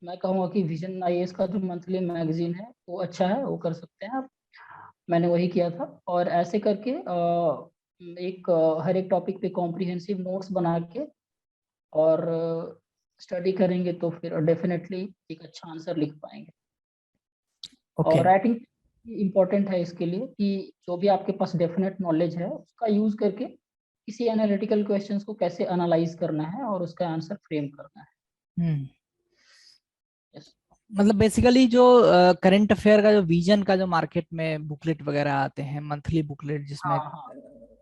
मैं कहूँगा कि विजन आईएएस का जो मंथली मैगजीन है वो अच्छा है, वो कर सकते हैं आप। मैंने वही किया था। और ऐसे करके हर एक टॉपिक पे कॉम्प्रिहेंसिव नोट्स बना के और स्टडी करेंगे तो फिर डेफिनेटली एक अच्छा आंसर लिख पाएंगे। ओके। और राइटिंग इम्पोर्टेंट है इसके लिए कि जो भी आपके पास डेफिनेट नॉलेज है उसका यूज करके किसी एनालिटिकल क्वेश्चंस को कैसे एनालाइज करना है और उसका आंसर फ्रेम करना है। Yes. मतलब बेसिकली जो करंट अफेयर का जो विजन का जो मार्केट में बुकलेट वगैरह आते हैं, मंथली बुकलेट, जिसमें हाँ हाँ।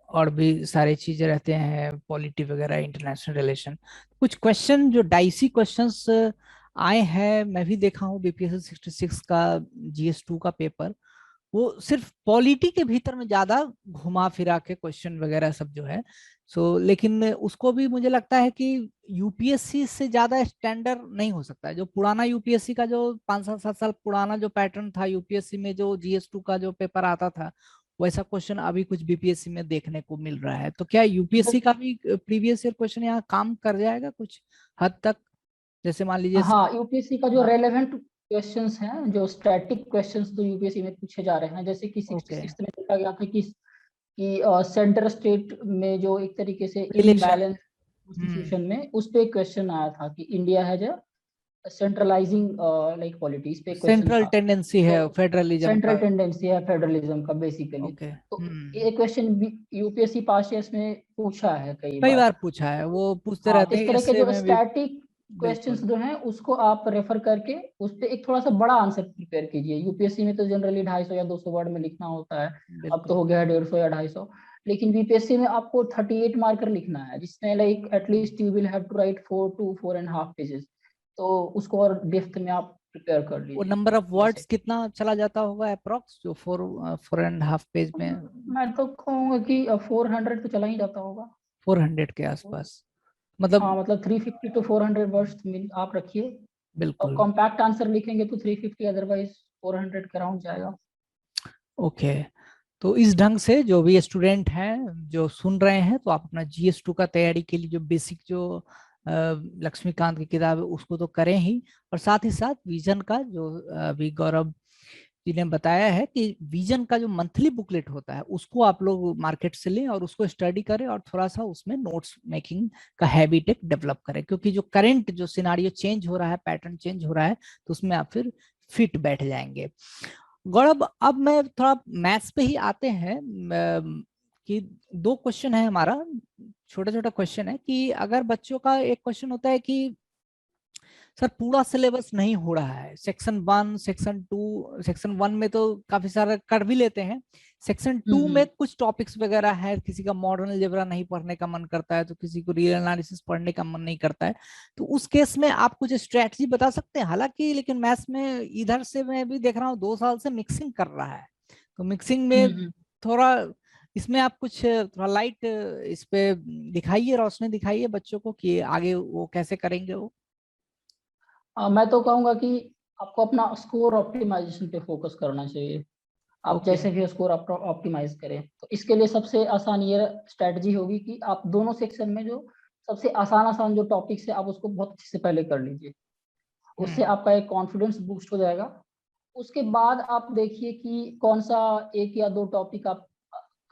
और भी सारी चीजें रहते हैं, पॉलिटी वगैरह, इंटरनेशनल रिलेशन, कुछ क्वेश्चन जो डाइसी क्वेश्चंस आए हैं, मैं भी देखा हूँ बीपीएससी 66 का जीएस 2 का पेपर, वो सिर्फ पॉलिटी के भीतर में ज्यादा घुमा फिरा के क्वेश्चन वगैरह सब जो है। लेकिन उसको भी मुझे लगता है कि यूपीएससी से ज्यादा स्टैंडर्ड नहीं हो सकता है। जो पुराना यूपीएससी का जो 5 साल 7 साल पुराना जो पैटर्न था यूपीएससी में, जो जीएस 2 का जो पेपर आता था, वैसा क्वेश्चन अभी कुछ बीपीएससी में देखने को मिल रहा है। तो क्या यूपीएससी का भी प्रीवियस ईयर क्वेश्चन यहाँ काम कर जाएगा कुछ हद तक? जैसे मान लीजिए हाँ, यूपीएससी का जो हाँ, रेलेवेंट क्वेश्चंस हैं, जो स्टैटिक क्वेश्चंस तो यूपीएससी में पूछे जा रहे हैं, जैसे कि ओके, 66 में देखा गया था कि सेंटर स्टेट में जो एक तरीके से रिलेशन, इम्बैलेंस कॉन्स्टिट्यूशन में, उस पे क्वेश्चन आया था कि India has a centralising like politics पे क्वेश्चन सेंट्रल था। टेंडेंसी है तो फेडरलिज्म सेंट्रल का। टेंडेंसी है फेडरलिज्म का बेसिकली। ओके, तो ये क्वेश्चन यूपीएससी पास्ट ईयर्स में पूछा है कई कई बार। बार पूछा है, तो वो पूछते हाँ, रहते इस हैं, तरह के इससे जो में भी। स्टैटिक क्वेश्चंस बिल्कुल, जो हैं उसको आप रेफर करके उस पे एक थोड़ा सा बड़ा आंसर प्रिपेयर कीजिए। यूपीएससी में तो जनरली 250 या 200 वर्ड में लिखना होता है, अब तो बिल्कुल। हो गया है 150 या 250। लेकिन बीपीएससी में आपको 38 मार्कर लिखना है, जिसमें like at least you will have to write 4 to 4.5 pages. तो उसको और डेप्थ में आप प्रिपेयर कर वो लीजिए नंबर ऑफ जैसे। वर्ड्स कितना चला जाता होगा अप्रोक्स, जो 4.5 पेज में? मैं तो कहूँगा कि 400 तो चला ही जाता होगा। 400 के आसपास, मतलब। हाँ, मतलब 350 to 400 वर्ड्स आप रखिए। और बिल्कुल। कॉम्पैक्ट आंसर लिखेंगे तो 350, अदरवाइज 400 के अराउंड जाएगा। ओके, तो इस ढंग से जो भी स्टूडेंट हैं जो सुन रहे हैं, तो आप अपना जीएस 2 का तैयारी के लिए जो बेसिक जो लक्ष्मीकांत की किताब है उसको तो करें ही, और साथ ही साथ विजन का जो अभी गौरव जी ने बताया है कि विजन का जो मंथली बुकलेट होता है उसको आप लोग मार्केट से लें और उसको स्टडी करें, और थोड़ा सा उसमें नोट्स मेकिंग का हैबिट एक डेवलप करें, क्योंकि जो करंट जो सिनारियो चेंज हो रहा है, पैटर्न चेंज हो रहा है, तो उसमें आप फिर फिट बैठ जाएंगे। गौरव, अब मैं थोड़ा मैथ्स पे ही आते हैं। कि दो क्वेश्चन है हमारा, छोटा छोटा क्वेश्चन है कि अगर बच्चों का एक क्वेश्चन होता है कि सर पूरा सिलेबस नहीं हो रहा है, सेक्शन 1 सेक्शन 2, सेक्शन 1 में तो काफी सारा कर भी लेते हैं, सेक्शन 2 में हम्म। कुछ टॉपिक्स वगैरह है, किसी का मॉडर्न अलजेब्रा नहीं पढ़ने का मन करता है, तो किसी को रियल एनालिसिस पढ़ने का मन नहीं करता है। तो उस केस में आप कुछ स्ट्रेटजी बता सकते हैं? हालांकि लेकिन मैथ्स में इधर से मैं भी देख रहा हूँ 2 साल से मिक्सिंग कर रहा है, तो मिक्सिंग में हम्म। थोड़ा, इसमें आप कुछ थोड़ा लाइट इस पे दिखाइए, रोशनी दिखाइए बच्चों को कि आगे वो कैसे करेंगे वो। मैं तो कहूँगा कि आपको अपना स्कोर ऑप्टिमाइजेशन पे फोकस करना चाहिए। आप ओके। जैसे भी स्कोर ऑप्टिमाइज करें, तो इसके लिए सबसे आसान ये स्ट्रेटजी होगी कि आप दोनों सेक्शन में जो सबसे आसान आसान जो टॉपिक्स है आप उसको बहुत अच्छे से पहले कर लीजिए। उससे हम्म। आपका एक कॉन्फिडेंस बूस्ट हो जाएगा। उसके बाद आप देखिए कि कौन सा एक या दो टॉपिक आप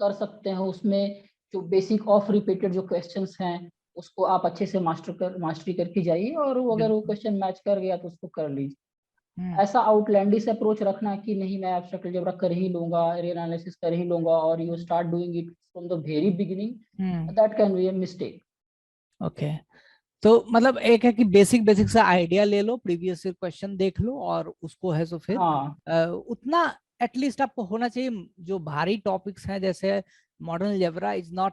कर सकते हैं उसमें। जो बेसिक ऑफ रिपीटेड जो क्वेश्चंस हैं उसको आप अच्छे से मास्टरी करके जाइए, और वो अगर वो बिल्कुल। क्वेश्चन मैच कर गया तो उसको कर लीजिए। हम्म। ऐसा आउटलैंडिश अप्रोच रखना कि नहीं मैं एब्स्ट्रैक्ट अलजेब्रा कर ही लूंगा, एरिया एनालिसिस कर ही लूंगा, और you start doing it from the very beginning, hmm. That can be a mistake. Okay, तो मतलब एक है कि बेसिक बेसिक सा आइडिया ले लो, प्रीवियस ईयर क्वेश्चन देख लो, और उसको है सो फिर हाँ उतना एटलीस्ट आपको होना चाहिए। जो भारी टॉपिक्स हैं जैसे modern algebra is not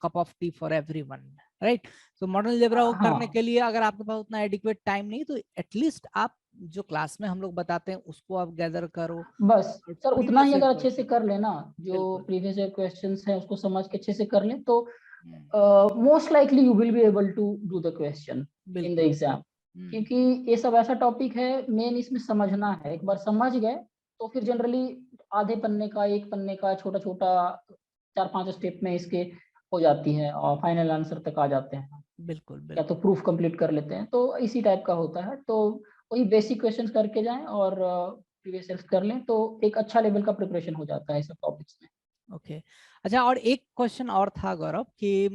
cup of T for everyone, right? तो मॉडर्न अलजेब्रा को करने हाँ। के लिए अगर आपके पास उतना एडिक्वेट टाइम नहीं, तो एटलीस्ट आप जो क्लास में हम लोग बताते हैं उसको आप गैदर करो, बस और सर, उतना ही प्रीवियस ईयर अगर अच्छे से क्वेश्चन। कर लेना, जो बिल्कुल। प्रीवियस ईयर क्वेश्चंस हैं उसको समझ के अच्छे से कर लें, तो hmm, most likely you will be able to do the question in the बिल्कुल। एग्जाम। हम्म, क्योंकि ये सब ऐसा टॉपिक है, मेन इसमें समझना है। एक बार समझ गए तो फिर जनरली आधे पन्ने का, एक पन्ने का, छोटा छोटा 4-5 स्टेप में इसके हो जाती है और फाइनल आंसर तक आ जाते हैं, बिल्कुल या तो बिल्कुल। प्रूफ कंप्लीट कर लेते हैं। तो इसी टाइप का होता है। तो वही बेसिक क्वेश्चंस करके जाएं और प्रीवियस ईयर कर लें, तो एक अच्छा लेवल का प्रिपरेशन हो जाता है सब टॉपिक्स में। ओके। अच्छा, और एक क्वेश्चन और था गौरव कि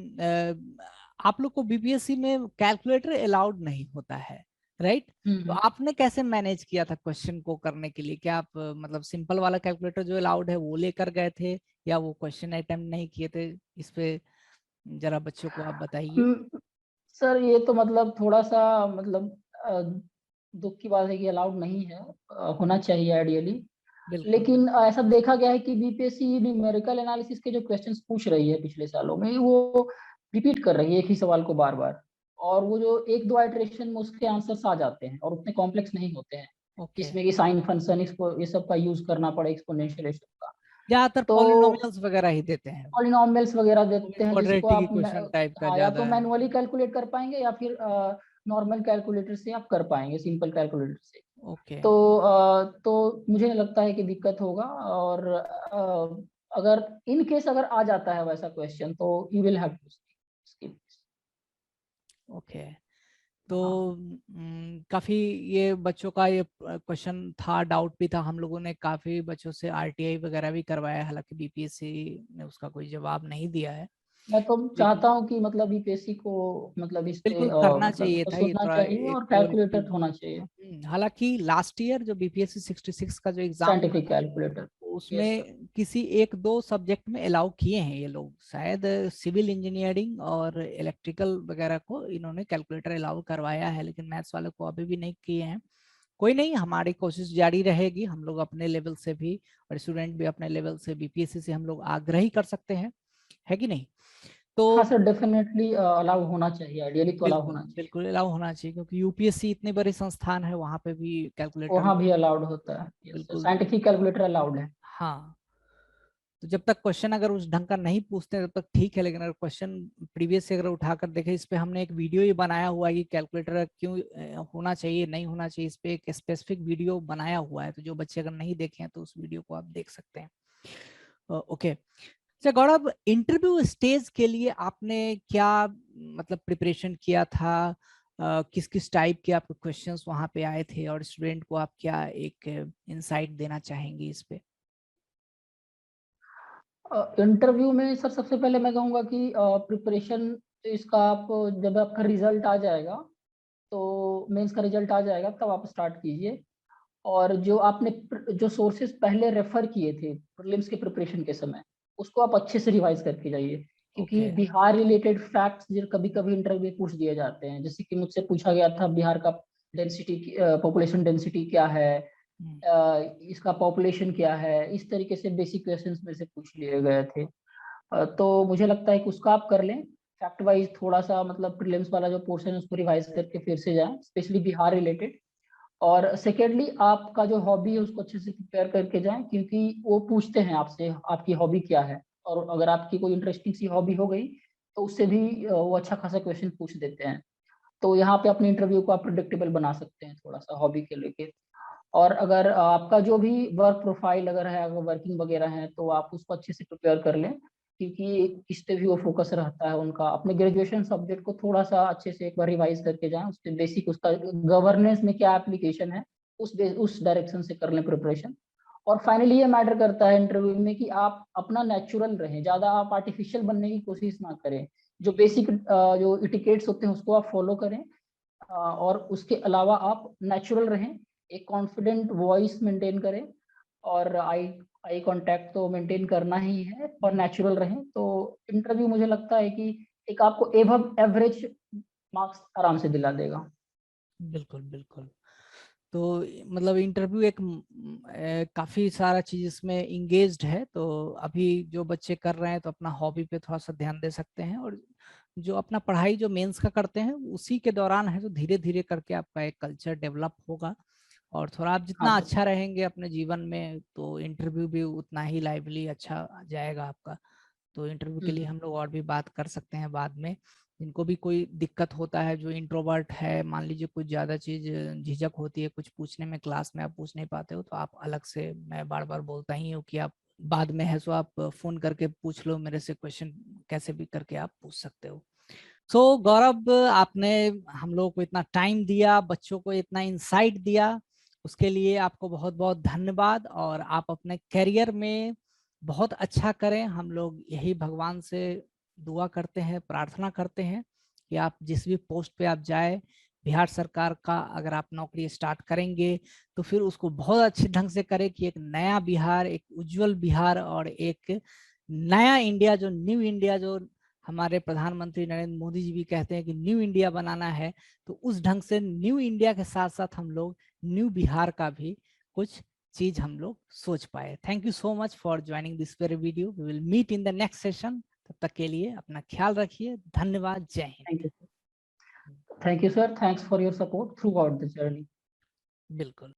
आप लोग को बीपीएससी में कैलकुलेटर अलाउड नहीं होता है, राइट? तो हम्म। आपने कैसे मैनेज किया था क्वेश्चन को करने के लिए? क्या आप मतलब सिंपल वाला कैलकुलेटर जो अलाउड है वो लेकर गए थे, या वो क्वेश्चन अटेम्प्ट नहीं किए थे इस पे? जरा बच्चों को आप बताइए। हम्म, सर ये तो मतलब थोड़ा सा मतलब दुख की बात है कि अलाउड नहीं है, होना चाहिए आइडियली। बिल्कुल लेकिन बिल्कुल। ऐसा देखा गया है कि बीपीएससी न्यूमेरिकल एनालिसिस के जो क्वेश्चंस पूछ रही है पिछले सालों में, वो रिपीट कर रही है एक ही सवाल को बार बार, और वो जो एक दो आइटरेशन में उसके आंसर्स आ जाते हैं और उतने कॉम्प्लेक्स नहीं होते हैं, ओके। जिसमें कि साइन फंक्शन ये सब का यूज करना पड़े, एक्सपोनेंशियल का। ज्यादातर तो पॉलिनोमियल्स वगैरह ही देते हैं, पॉलिनॉमियल्स वगैरह देते हैं जिसको क्वाड्रेटिक आप इक्वेशन टाइप का हाँ, या तो ज्यादा है। मैनुअली कैलकुलेट कर पाएंगे या फिर नॉर्मल कैलकुलेटर से आप कर पाएंगे, सिंपल कैलकुलेटर से। ओके। तो मुझे नहीं लगता है कि दिक्कत होगा। और अगर इन केस अगर आ जाता है वैसा क्वेश्चन, तो you will have to skip. Okay. तो हाँ काफी ये बच्चों का ये क्वेश्चन था, डाउट भी था, हम लोगों ने काफी बच्चों से आरटीआई वगैरह भी करवाया है, हालांकि बीपीएससी ने उसका कोई जवाब नहीं दिया है। मैं तो लेकिन चाहता हूँ कि मतलब यूपीएससी को मतलब इस पे बिल्कुल करना मतलब चाहिए था ये सोचना थोड़ा चाहिए एक और और कैलकुलेटर होना चाहिए, हालांकि लास्ट ईयर जो बीपीएससी 66 का जो एग्जाम हुआ साइंटिफिक था, कैलकुलेटर। Yes sir. उसमें किसी एक दो सब्जेक्ट में अलाउ किए हैं ये लोग, शायद सिविल इंजीनियरिंग और इलेक्ट्रिकल वगैरह को इन्होंने कैलकुलेटर अलाउ करवाया है, लेकिन मैथ्स वाले को अभी भी नहीं किए हैं। कोई नहीं, हमारी कोशिश जारी रहेगी, हम लोग अपने लेवल से भी और स्टूडेंट भी अपने लेवल से बीपीएससी से हम लोग आग्रही कर सकते हैं, है कि नहीं? हाँ तो सर, डेफिनेटली अलाउ होना चाहिए, आइडियली तो अलाउ बिल्कुल होना चाहिए। बिल्कुल अलाउ होना चाहिए, क्योंकि यूपीएससी इतने बड़े संस्थान है, वहां पे भी कैलकुलेटर वहाँ भी अलाउड होता है, यस सर, बिल्कुल। साइंटिफिक कैलकुलेटर अलाउड है। हाँ, तो जब तक क्वेश्चन अगर उस ढंग का नहीं पूछते तब तक ठीक है, लेकिन अगर क्वेश्चन प्रीवियस से अगर उठाकर देखें, इस पे हमने एक वीडियो ही बनाया हुआ है कि कैलकुलेटर क्यों होना चाहिए नहीं होना चाहिए, इस पे एक स्पेसिफिक वीडियो बनाया हुआ है, तो जो बच्चे अगर नहीं देखे हैं तो उस वीडियो को आप देख सकते हैं। ओके। अच्छा गौरव, इंटरव्यू स्टेज के लिए आपने क्या मतलब प्रिपरेशन किया था? किस किस टाइप के आपके क्वेश्चंस वहां पे आए थे, और स्टूडेंट को आप क्या एक इंसाइट देना चाहेंगे इस पे? इंटरव्यू में सर सबसे पहले मैं कहूँगा कि प्रिपरेशन इसका आप जब आपका रिजल्ट आ जाएगा, तो मेंस का रिजल्ट आ जाएगा तब आप स्टार्ट कीजिए। और जो आपने जो सोर्सेज पहले रेफर किए थे प्रीलिम्स के प्रिपरेशन के समय, उसको आप अच्छे से रिवाइज करके जाइए, क्योंकि ओके। बिहार रिलेटेड फैक्ट्स जो कभी कभी इंटरव्यू में पूछ दिए जाते हैं, जैसे कि मुझसे पूछा गया था बिहार का डेंसिटी, पॉपुलेशन डेंसिटी क्या है, इसका पॉपुलेशन क्या है, इस तरीके से बेसिक क्वेश्चंस में से पूछ लिए गए थे। तो मुझे लगता है कि उसका आप कर लें, फैक्ट वाइज थोड़ा सा मतलब प्रीलिम्स वाला जो पोर्शन है उसको रिवाइज करके फिर से जाएं, स्पेशली बिहार रिलेटेड। और सेकेंडली आपका जो हॉबी है उसको अच्छे से प्रिपेयर करके जाएं, क्योंकि वो पूछते हैं आपसे आपकी हॉबी क्या है, और अगर आपकी कोई इंटरेस्टिंग सी हॉबी हो गई तो उससे भी वो अच्छा खासा क्वेश्चन पूछ देते हैं। तो यहाँ पे अपने इंटरव्यू को आप प्रिडिक्टेबल बना सकते हैं थोड़ा सा हॉबी के लेके। और अगर आपका जो भी वर्क प्रोफाइल अगर है, अगर वर्किंग वगैरह है, तो आप उसको अच्छे से प्रिपेयर कर लें, क्योंकि इस पे भी वो फोकस रहता है उनका। अपने ग्रेजुएशन सब्जेक्ट को थोड़ा सा अच्छे से एक बार रिवाइज करके जाएं, उस पे बेसिक उसका गवर्नेंस में क्या एप्लीकेशन है, उस डायरेक्शन से कर लें प्रिपरेशन। और फाइनली ये मैटर करता है इंटरव्यू में कि आप अपना नेचुरल रहें, ज़्यादा आप आर्टिफिशियल बनने की कोशिश ना करें। जो बेसिक जो इटिकेट्स होते हैं उसको आप फॉलो करें, और उसके अलावा आप नेचुरल रहें, एक कॉन्फिडेंट वॉइस मेंटेन करें, और आई आई कांटेक्ट तो मेंटेन करना ही है, और नेचुरल रहें, तो इंटरव्यू मुझे लगता है कि एक आपको एवब एवरेज मार्क्स आराम से दिला देगा। बिल्कुल बिल्कुल। तो मतलब इंटरव्यू एक काफी सारा चीज इसमें इंगेज्ड है, तो अभी जो बच्चे कर रहे हैं तो अपना हॉबी पे थोड़ा सा ध्यान दे सकते हैं, और जो अपना पढ़ाई जो मेंस का करते हैं उसी के दौरान है, तो धीरे धीरे करके आपका एक कल्चर डेवलप होगा, और थोड़ा आप हाँ जितना सर। अच्छा रहेंगे अपने जीवन में तो इंटरव्यू भी उतना ही लाइवली अच्छा जाएगा आपका। तो इंटरव्यू के लिए हम्म। हम लोग और भी बात कर सकते हैं बाद में। जिनको भी कोई दिक्कत होता है, जो इंट्रोवर्ट है, मान लीजिए कुछ ज्यादा चीज झिझक होती है कुछ पूछने में, क्लास में आप पूछ नहीं पाते हो, तो आप अलग से, मैं बार बार बोलता ही हूँ कि आप बाद में है सो आप फोन करके पूछ लो मेरे से क्वेश्चन, कैसे भी करके आप पूछ सकते हो। सो गौरव, आपने हम लोगों को इतना टाइम दिया, बच्चों को इतना इंसाइट दिया, उसके लिए आपको बहुत बहुत धन्यवाद, और आप अपने करियर में बहुत अच्छा करें, हम लोग यही भगवान से दुआ करते हैं, प्रार्थना करते हैं कि आप जिस भी पोस्ट पे आप जाए, बिहार सरकार का अगर आप नौकरी स्टार्ट करेंगे तो फिर उसको बहुत अच्छे ढंग से करें, कि एक नया बिहार, एक उज्जवल बिहार, और एक नया इंडिया, जो न्यू इंडिया जो हमारे प्रधानमंत्री नरेंद्र मोदी जी भी कहते हैं कि न्यू इंडिया बनाना है, तो उस ढंग से न्यू इंडिया के साथ साथ हम लोग न्यू बिहार का भी कुछ चीज हम लोग सोच पाए। Thank you so much for joining this very video. We will meet in the next session. तब तक के लिए अपना ख्याल रखिए। धन्यवाद। जय हिंद। Thank you sir, thanks for your support throughout the journey. बिल्कुल।